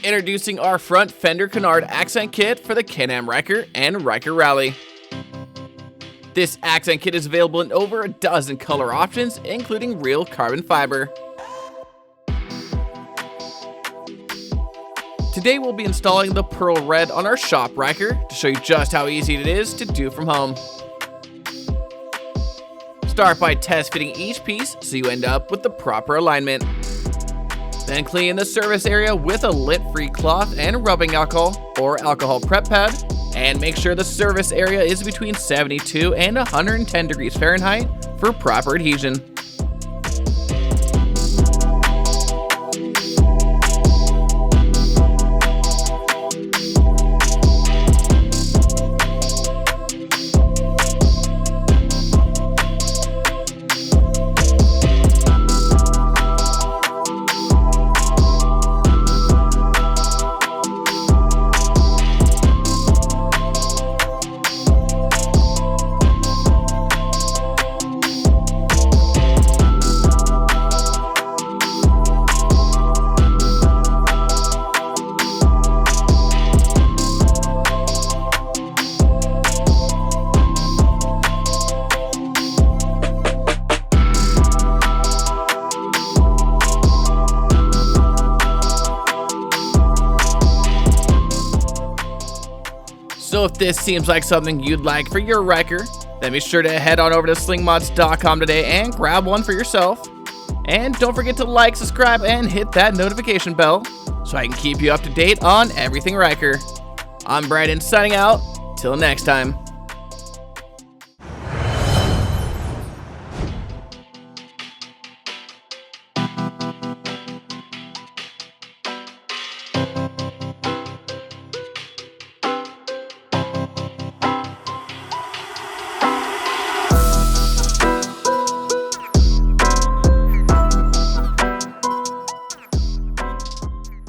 Introducing our front fender Canard accent kit for the Can-Am Ryker and Ryker Rally. This accent kit is available in over a dozen color options, including real carbon fiber. Today we'll be installing the pearl red on our shop Ryker to show you just how easy it is to do from home. Start by test fitting each piece so you end up with the proper alignment. Then clean the service area with a lint-free cloth and rubbing alcohol or alcohol prep pad, and make sure the service area is between 72 and 110 degrees Fahrenheit for proper adhesion. So if this seems like something you'd like for your Ryker, then be sure to head on over to slingmods.com today and grab one for yourself. And don't forget to like, subscribe, and hit that notification bell so I can keep you up to date on everything Ryker. I'm Brighten signing out. Till next time.